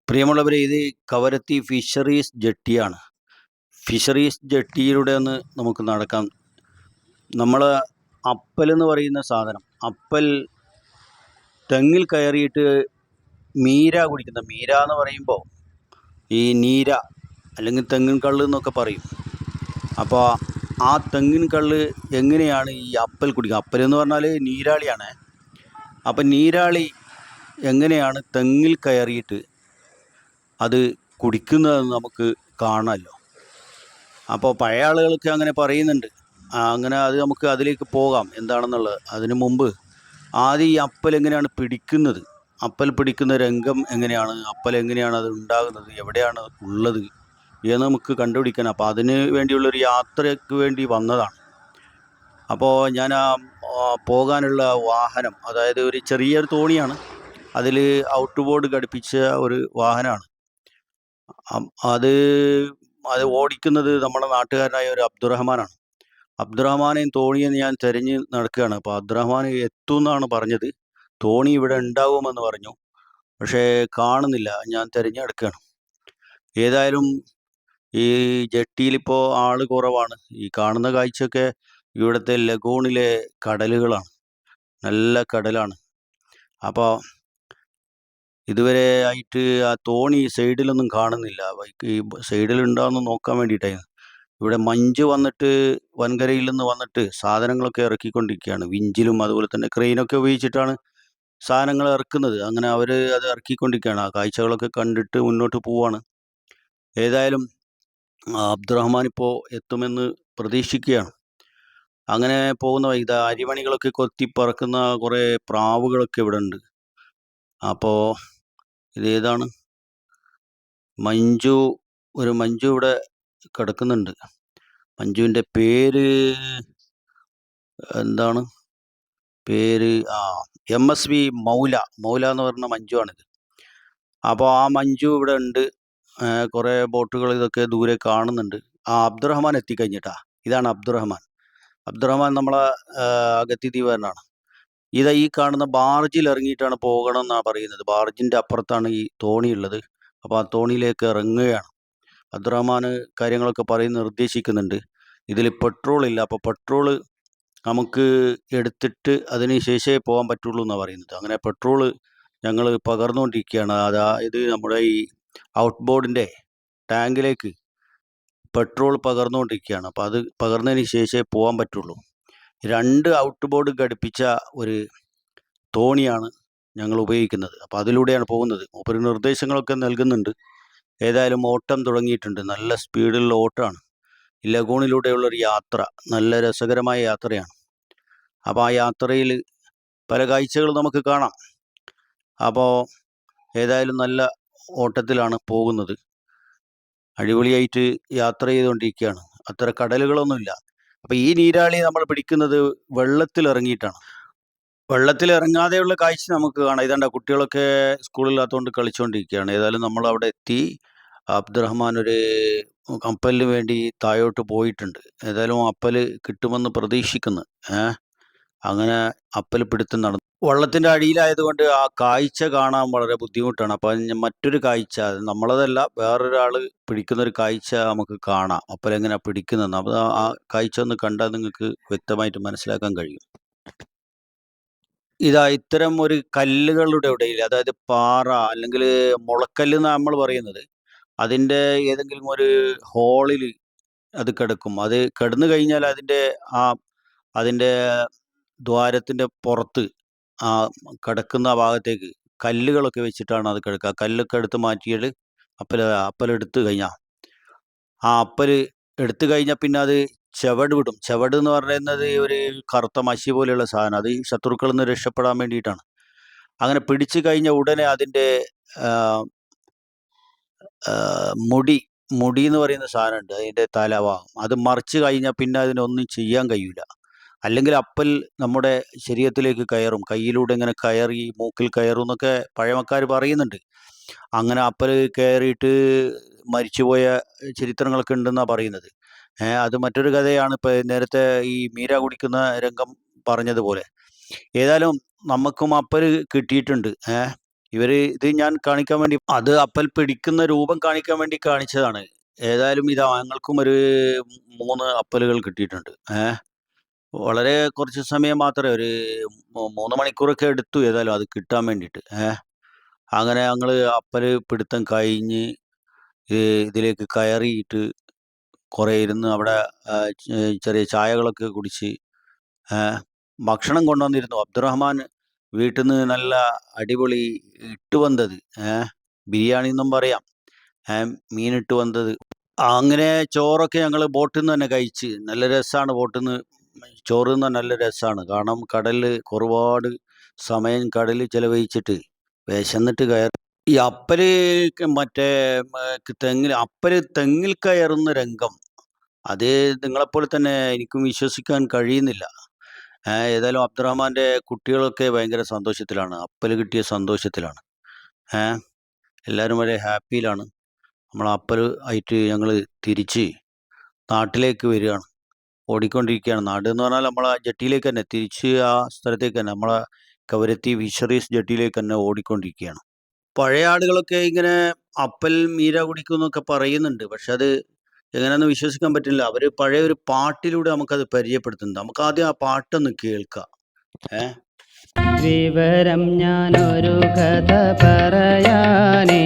പ്രിയമുള്ളവരെ, ഇത് Kavaratti fisheries ജെട്ടിയാണ്. Fisheries ജെട്ടിയിലൂടെ ഒന്ന് നമുക്ക് നടക്കാം. നമ്മൾ അപ്പൽ എന്ന് പറയുന്ന സാധനം, അപ്പൽ തെങ്ങിൽ കയറിയിട്ട് മീര കുടിക്കുന്ന, മീര എന്ന് പറയുമ്പോൾ ഈ നീര അല്ലെങ്കിൽ തെങ്ങിൻ കള്ള് എന്നൊക്കെ പറയും. അപ്പോൾ ആ തെങ്ങിൻ കള്ള് എങ്ങനെയാണ് ഈ അപ്പൽ കുടിക്കുക? അപ്പൽ എന്ന് പറഞ്ഞാൽ നീരാളിയാണ്. അപ്പം നീരാളി എങ്ങനെയാണ് തെങ്ങിൽ കയറിയിട്ട് അത് കുടിക്കുന്നതെന്ന് നമുക്ക് കാണാമല്ലോ. അപ്പോൾ പഴയ ആളുകൾക്ക് അങ്ങനെ പറയുന്നുണ്ട്. അങ്ങനെ അത് നമുക്ക് അതിലേക്ക് പോകാം എന്താണെന്നുള്ളത്. അതിനു മുമ്പ് ആദ്യം ഈ അപ്പൽ എങ്ങനെയാണ് പിടിക്കുന്നത്, അപ്പൽ പിടിക്കുന്ന രംഗം എങ്ങനെയാണ്, അപ്പൽ എങ്ങനെയാണ് അത് ഉണ്ടാകുന്നത്, എവിടെയാണ് ഉള്ളത് എന്ന് നമുക്ക് കണ്ടുപിടിക്കണം. അപ്പോൾ അതിന് വേണ്ടിയുള്ളൊരു യാത്രയ്ക്ക് വേണ്ടി വന്നതാണ്. അപ്പോൾ ഞാൻ പോകാനുള്ള വാഹനം, അതായത് ഒരു ചെറിയൊരു തോണിയാണ്, അതിൽ ഔട്ട് ബോർഡ് ഘടിപ്പിച്ച ഒരു വാഹനമാണ്. അത് അത് ഓടിക്കുന്നത് നമ്മുടെ നാട്ടുകാരനായ ഒരു അബ്ദുറഹ്മാനാണ്. അബ്ദുറഹ്മാനെയും തോണിയും ഞാൻ തിരഞ്ഞ് നടക്കുകയാണ്. അപ്പോൾ അബ്ദുറഹ്മാൻ എത്തും എന്നാണ് പറഞ്ഞത്. തോണി ഇവിടെ ഉണ്ടാകുമെന്ന് പറഞ്ഞു, പക്ഷേ കാണുന്നില്ല. ഞാൻ തിരഞ്ഞ് നടക്കുകയാണ്. ഏതായാലും ഈ ജെട്ടിയിലിപ്പോൾ ആൾ കുറവാണ്. ഈ കാണുന്ന കാഴ്ചയൊക്കെ ഇവിടുത്തെ ലഗൂണിലെ കടലുകളാണ്. നല്ല കടലാണ്. അപ്പോൾ ഇതുവരെ ആയിട്ട് ആ തോണി സൈഡിലൊന്നും കാണുന്നില്ല. ഈ സൈഡിലുണ്ടോയെന്ന് നോക്കാൻ വേണ്ടിയിട്ടായിരുന്നു. ഇവിടെ മഞ്ച് വന്നിട്ട് വൻകരയിൽ നിന്ന് വന്നിട്ട് സാധനങ്ങളൊക്കെ ഇറക്കിക്കൊണ്ടിരിക്കുകയാണ്. വിഞ്ചിലും അതുപോലെ തന്നെ ക്രെയിനൊക്കെ ഉപയോഗിച്ചിട്ടാണ് സാധനങ്ങൾ ഇറക്കുന്നത്. അങ്ങനെ അവർ അത് ഇറക്കിക്കൊണ്ടിരിക്കുകയാണ്. ആ കാഴ്ചകളൊക്കെ കണ്ടിട്ട് മുന്നോട്ട് പോവാണ്. ഏതായാലും അബ്ദുറഹ്മാൻ ഇപ്പോൾ എത്തുമെന്ന് പ്രതീക്ഷിക്കുകയാണ്. അങ്ങനെ പോകുന്ന ഇത് അരിമണികളൊക്കെ കൊത്തി പറക്കുന്ന കുറേ പ്രാവുകളൊക്കെ ഇവിടെ ഉണ്ട്. അപ്പോൾ ഇതേതാണ്? മഞ്ജു, ഒരു മഞ്ജു ഇവിടെ കിടക്കുന്നുണ്ട്. മഞ്ജുവിൻ്റെ പേര് എന്താണ്? പേര് MSV മൗല എന്ന് പറഞ്ഞ മഞ്ജു ആണിത്. അപ്പോൾ ആ മഞ്ജു ഇവിടെ ഉണ്ട്. കുറേ ബോട്ടുകൾ ഇതൊക്കെ ദൂരെ കാണുന്നുണ്ട്. അബ്ദുറഹ്മാൻ എത്തിക്കഴിഞ്ഞിട്ടാ. ഇതാണ് അബ്ദുറഹ്മാൻ. അബ്ദുറഹ്മാൻ നമ്മളെ അഗത്തി ദ്വീപുകാരനാണ്. ഈ കാണുന്ന ബാർജിൽ ഇറങ്ങിയിട്ടാണ് പോകണം എന്നാണ് പറയുന്നത്. ബാർജിൻ്റെ അപ്പുറത്താണ് ഈ തോണിയുള്ളത്. അപ്പോൾ ആ തോണിയിലേക്ക് ഇറങ്ങുകയാണ്. അബ്ദുറഹ്മാൻ കാര്യങ്ങളൊക്കെ നിർദ്ദേശിക്കുന്നുണ്ട്. ഇതിൽ പെട്രോൾ ഇല്ല, അപ്പോൾ പെട്രോൾ നമുക്ക് എടുത്തിട്ട് അതിന് ശേഷമേ പോകാൻ പറ്റുള്ളൂ എന്നാണ് പറയുന്നത്. അങ്ങനെ പെട്രോൾ ഞങ്ങൾ പകർന്നുകൊണ്ടിരിക്കുകയാണ്. അതായത് നമ്മുടെ ഈ ഔട്ട് ബോർഡിൻ്റെ ടാങ്കിലേക്ക് പെട്രോൾ പകർന്നുകൊണ്ടിരിക്കുകയാണ്. അപ്പോൾ അത് പകർന്നതിന് ശേഷമേ പോകാൻ പറ്റുള്ളൂ. 2 ഔട്ട് ബോർഡ് ഘടിപ്പിച്ച ഒരു തോണിയാണ് ഞങ്ങൾ ഉപയോഗിക്കുന്നത്. അപ്പോൾ അതിലൂടെയാണ് പോകുന്നത്. മൂപ്പര് നിർദ്ദേശങ്ങളൊക്കെ നൽകുന്നുണ്ട്. ഏതായാലും ഓട്ടം തുടങ്ങിയിട്ടുണ്ട്. നല്ല സ്പീഡിലുള്ള ഓട്ടമാണ്. ലഗൂണിലൂടെയുള്ളൊരു യാത്ര നല്ല രസകരമായ യാത്രയാണ്. അപ്പോൾ ആ യാത്രയിൽ പല കാഴ്ചകളും നമുക്ക് കാണാം. അപ്പോൾ ഏതായാലും നല്ല ഓട്ടത്തിലാണ് പോകുന്നത്. അടിപൊളിയായിട്ട് യാത്ര ചെയ്തുകൊണ്ടിരിക്കുകയാണ്. അത്ര കടലുകളൊന്നുമില്ല. അപ്പോൾ ഈ നീരാളി നമ്മൾ പിടിക്കുന്നത് വെള്ളത്തിലിറങ്ങിയിട്ടാണ്. വെള്ളത്തിലിറങ്ങാതെയുള്ള കാഴ്ച നമുക്ക് കാണാം. ഇതാണ്ട കുട്ടികളൊക്കെ സ്കൂളില്ലാത്തതുകൊണ്ട് കളിച്ചുകൊണ്ടിരിക്കുകയാണ്. ഏതായാലും നമ്മൾ അവിടെ എത്തി. അബ്ദുറഹ്മാൻ ഒരു കപ്പലിന് വേണ്ടി താഴോട്ട് പോയിട്ടുണ്ട്. ഏതായാലും അപ്പൽ കിട്ടുമെന്ന് പ്രതീക്ഷിക്കുന്നു. അങ്ങനെ അപ്പൽ പിടുത്തം നടന്നു. വള്ളത്തിൻ്റെ അടിയിലായതുകൊണ്ട് ആ കാഴ്ച കാണാൻ വളരെ ബുദ്ധിമുട്ടാണ്. അപ്പം മറ്റൊരു കാഴ്ച, നമ്മളതല്ല, വേറൊരാൾ പിടിക്കുന്നൊരു കാഴ്ച നമുക്ക് കാണാം. അപ്പലെങ്ങനെയാണ് പിടിക്കുന്നതെന്ന്. അപ്പോൾ ആ കാഴ്ച ഒന്ന് കണ്ടാൽ നിങ്ങൾക്ക് വ്യക്തമായിട്ട് മനസ്സിലാക്കാൻ കഴിയും. ഇത്തരം ഒരു കല്ലുകളുടെ ഇടയിൽ, അതായത് പാറ അല്ലെങ്കിൽ മുളക്കല്ല് എന്നാണ് നമ്മൾ പറയുന്നത്, അതിൻ്റെ ഏതെങ്കിലും ഒരു ഹോളിൽ അത് കിടക്കും. അത് കിടന്നു കഴിഞ്ഞാൽ അതിൻ്റെ ദ്വാരത്തിൻ്റെ പുറത്ത് കിടക്കുന്ന ഭാഗത്തേക്ക് കല്ലുകളൊക്കെ വെച്ചിട്ടാണ് അത് കിടക്കുക. കല്ലൊക്കെ എടുത്ത് മാറ്റിയിട്ട് അപ്പലെടുത്ത് കഴിഞ്ഞാൽ അപ്പൽ എടുത്തു കഴിഞ്ഞാൽ പിന്നെ അത് ചെവട് വിടും. ചെവട് എന്ന് പറയുന്നത് ഒരു കറുത്ത മഷി പോലെയുള്ള സാധനം. അത് ഈ ശത്രുക്കളിൽ നിന്ന് രക്ഷപ്പെടാൻ വേണ്ടിയിട്ടാണ്. അങ്ങനെ പിടിച്ചു കഴിഞ്ഞ ഉടനെ അതിൻ്റെ മുടി എന്ന് പറയുന്ന സാധനമുണ്ട്, അതിൻ്റെ തലഭാഗം. അത് മറിച്ച് കഴിഞ്ഞാൽ പിന്നെ അതിനൊന്നും ചെയ്യാൻ കഴിയില്ല. അല്ലെങ്കിൽ അപ്പൽ നമ്മുടെ ശരീരത്തിലേക്ക് കയറും. കയ്യിലൂടെ ഇങ്ങനെ കയറി മൂക്കിൽ കയറും എന്നൊക്കെ പഴമക്കാർ പറയുന്നുണ്ട്. അങ്ങനെ അപ്പൽ കയറിയിട്ട് മരിച്ചുപോയ ചരിത്രങ്ങളൊക്കെ ഉണ്ടെന്നാണ് പറയുന്നത്. അത് മറ്റൊരു കഥയാണ്. ഇപ്പോൾ നേരത്തെ ഈ മീര കുടിക്കുന്ന രംഗം പറഞ്ഞതുപോലെ. ഏതായാലും നമുക്കും അപ്പൽ കിട്ടിയിട്ടുണ്ട്. ഇത് ഞാൻ കാണിക്കാൻ വേണ്ടി അത് അപ്പൽ പിടിക്കുന്ന രൂപം കാണിക്കാൻ വേണ്ടി കാണിച്ചതാണ്. ഏതായാലും ഇതാ ഞങ്ങൾക്കും ഒരു 3 അപ്പലുകൾ കിട്ടിയിട്ടുണ്ട്. വളരെ കുറച്ച് സമയം മാത്രമേ ഒരു 3 മണിക്കൂറൊക്കെ എടുത്തു ഏതായാലും അത് കിട്ടാൻ വേണ്ടിയിട്ട്. അങ്ങനെ ഞങ്ങൾ അപ്പല് പിടുത്തം കഴിഞ്ഞ് ഇതിലേക്ക് കയറിയിട്ട് കുറേ ഇരുന്ന് അവിടെ ചെറിയ ചായകളൊക്കെ കുടിച്ച് ഭക്ഷണം കൊണ്ടുവന്നിരുന്നു. അബ്ദുറഹ്മാൻ വീട്ടിൽ നിന്ന് നല്ല അടിപൊളി ഇട്ട് വന്നത് ബിരിയാണി എന്നും പറയാം, മീനിട്ട് വന്നത്. അങ്ങനെ ചോറൊക്കെ ഞങ്ങൾ ബോട്ടിൽ നിന്ന് തന്നെ കഴിച്ച് നല്ല രസമാണ്. ബോട്ടിൽ നിന്ന് ചോറ് തിന്നാൻ നല്ല രസമാണ്. കാരണം കടലിൽ ഒരുപാട് സമയം കടലിൽ ചിലവഴിച്ചിട്ട് വിശന്നിട്ട് ഈ അപ്പല് മറ്റേ തെങ്ങിൽ കയറുന്ന രംഗം അത് നിങ്ങളെപ്പോലെ തന്നെ എനിക്കും വിശ്വസിക്കാൻ കഴിയുന്നില്ല. ഏതായാലും അബ്ദുറഹ്മാൻ്റെ കുട്ടികളൊക്കെ ഭയങ്കര സന്തോഷത്തിലാണ്, അപ്പല് കിട്ടിയ സന്തോഷത്തിലാണ്. എല്ലാവരും വളരെ ഹാപ്പിയിലാണ്. നമ്മൾ അപ്പൽ ആയിട്ട് ഞങ്ങൾ തിരിച്ച് നാട്ടിലേക്ക് വരികയാണ്, ഓടിക്കൊണ്ടിരിക്കുകയാണ്. നാട് എന്ന് പറഞ്ഞാൽ നമ്മളെ ജെട്ടിയിലേക്ക് തന്നെ, തിരിച്ച് ആ സ്ഥലത്തേക്ക് തന്നെ, നമ്മളെ കവരത്തി ഫിഷറീസ് ജെട്ടിയിലേക്ക് തന്നെ ഓടിക്കൊണ്ടിരിക്കുകയാണ്. പഴയ ആളുകളൊക്കെ ഇങ്ങനെ അപ്പൽ മീര കുടിക്കും എന്നൊക്കെ പറയുന്നുണ്ട്. പക്ഷെ അത് എങ്ങനെയാണെന്ന് വിശ്വസിക്കാൻ പറ്റില്ല. അവർ പഴയ ഒരു പാട്ടിലൂടെ നമുക്കത് പരിചയപ്പെടുത്തുന്നുണ്ട്. നമുക്ക് ആദ്യം ആ പാട്ടൊന്ന് കേൾക്കാം. വിവരം ഞാനൊരു കഥ പറയാനേ,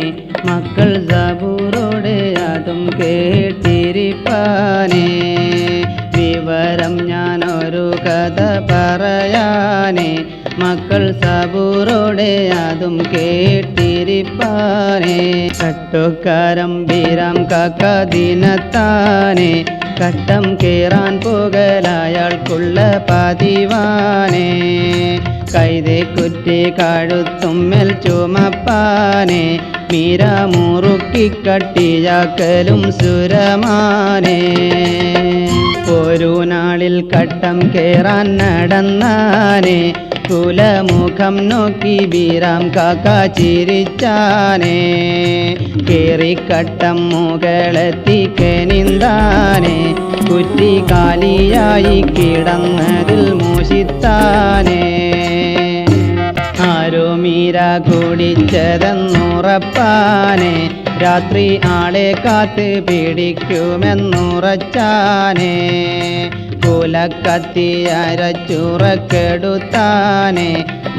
മക്കൾ സബൂറോടെ അതും കേട്ടിരിപ്പാനേ. വിവരം ഞാനൊരു കഥ പറയാനേ, മക്കൾ സബൂറോടെ അതും കേട്ടിരിപ്പാനേ. കട്ടുക്കാരം ബീരാം കാക്ക ദിനത്താനേ, കട്ടം കേറാൻ പോകലയാൾക്കുള്ള പതിവാനേ. കൈതേ കുറ്റി കഴുത്തുമ്മൽ ചുമപ്പാനേ, മീര മുറുക്കി കട്ടിയാക്കലും സുരമാനേ. ഒരു നാളിൽ കട്ടം കേറാൻ നടന്നാനേ, കുലമുഖം നോക്കി ബീരാം കാക്ക ചിരിച്ചാനേ. കേറിക്കട്ടം മുകളെത്തിക്കെനിന്താനേ, കുറ്റി കാലിയായി കിടന്നതിൽ മോഷിത്താനേ. ആരോ മീര കുടിച്ചതെന്നുറപ്പാനേ, രാത്രി ആളെ കാത്ത് പിടിക്കുമെന്നുറച്ചാനേ. കുലക്കത്തി അരച്ചുറക്കെടുത്താനേ,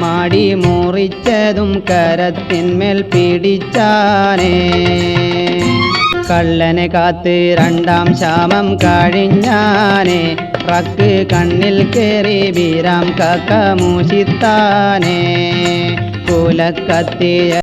മാടി മുറിച്ചതും കരത്തിന്മേൽ പിടിച്ചാനേ. കള്ളനെ കാത്ത് 2ാം ശാമം കഴിഞ്ഞാനേ, ട്രക്ക് കണ്ണിൽ കേറി ബീരാം കാക്ക മൂഷിത്താനേ. കുലക്കത്തി